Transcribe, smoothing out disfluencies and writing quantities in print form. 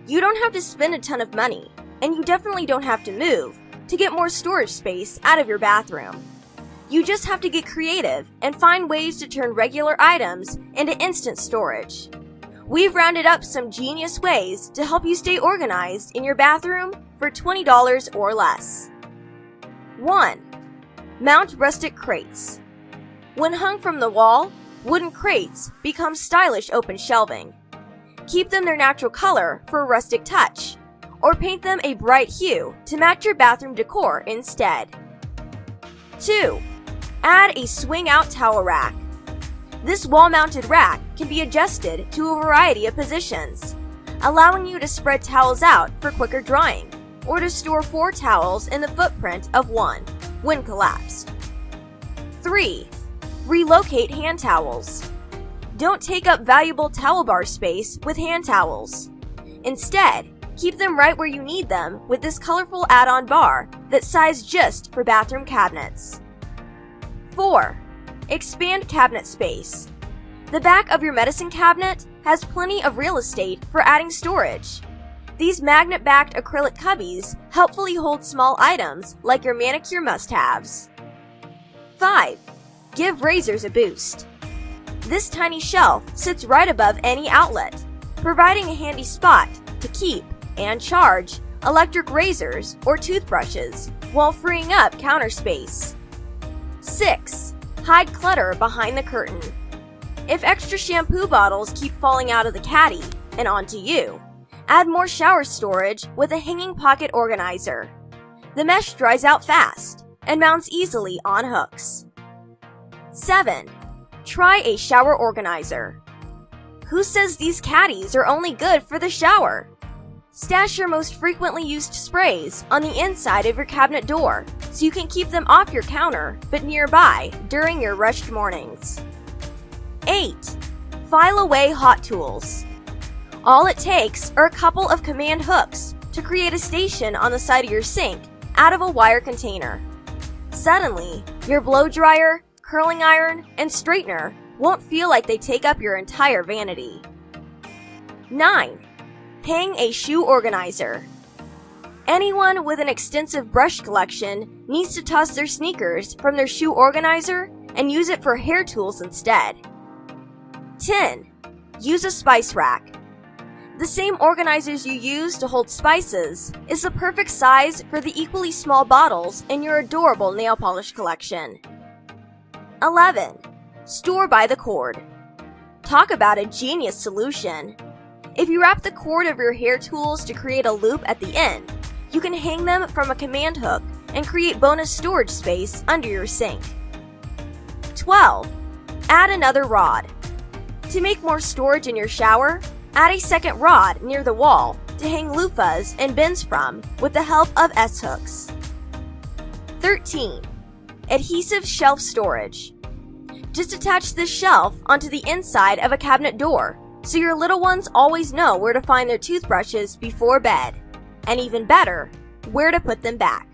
You don't have to spend a ton of money, and you definitely don't have to move to get more storage space out of your bathroom. You just have to get creative and find ways to turn regular items into instant storage. We've rounded up some genius ways to help you stay organized in your bathroom for $20 or less. 1. Mount rustic crates. When hung from the wall, wooden crates become stylish open shelving. Keep them their natural color for a rustic touch, or paint them a bright hue to match your bathroom decor instead. 2. Add a swing-out towel rack. This wall-mounted rack can be adjusted to a variety of positions, allowing you to spread towels out for quicker drying, or to store 4 towels in the footprint of 1 when collapsed. 3. Relocate hand towels. Don't take up valuable towel bar space with hand towels. Instead, keep them right where you need them with this colorful add-on bar that's sized just for bathroom cabinets. 4. Expand cabinet space. The back of your medicine cabinet has plenty of real estate for adding storage. These magnet-backed acrylic cubbies helpfully hold small items like your manicure must-haves. 5. Give razors a boost. This tiny shelf sits right above any outlet, providing a handy spot to keep and charge electric razors or toothbrushes while freeing up counter space. 6. Hide clutter behind the curtain. If extra shampoo bottles keep falling out of the caddy and onto you, add more shower storage with a hanging pocket organizer. The mesh dries out fast and mounts easily on hooks. 7. Try a shower organizer. Who says these caddies are only good for the shower? Stash your most frequently used sprays on the inside of your cabinet door so you can keep them off your counter but nearby during your rushed mornings. 8. File away hot tools. All it takes are a couple of command hooks to create a station on the side of your sink out of a wire container. Suddenly, your blow dryer, curling iron, and straightener won't feel like they take up your entire vanity. 9. Hang a shoe organizer. Anyone with an extensive brush collection needs to toss their sneakers from their shoe organizer and use it for hair tools instead. 10. Use a spice rack. The same organizers you use to hold spices is the perfect size for the equally small bottles in your adorable nail polish collection. 11. Store by the cord. Talk about a genius solution. If you wrap the cord of your hair tools to create a loop at the end, you can hang them from a command hook and create bonus storage space under your sink. 12. Add another rod. To make more storage in your shower, add a second rod near the wall to hang loofahs and bins from with the help of S-hooks. 13. Adhesive shelf storage. Just attach this shelf onto the inside of a cabinet door so your little ones always know where to find their toothbrushes before bed, and even better, where to put them back.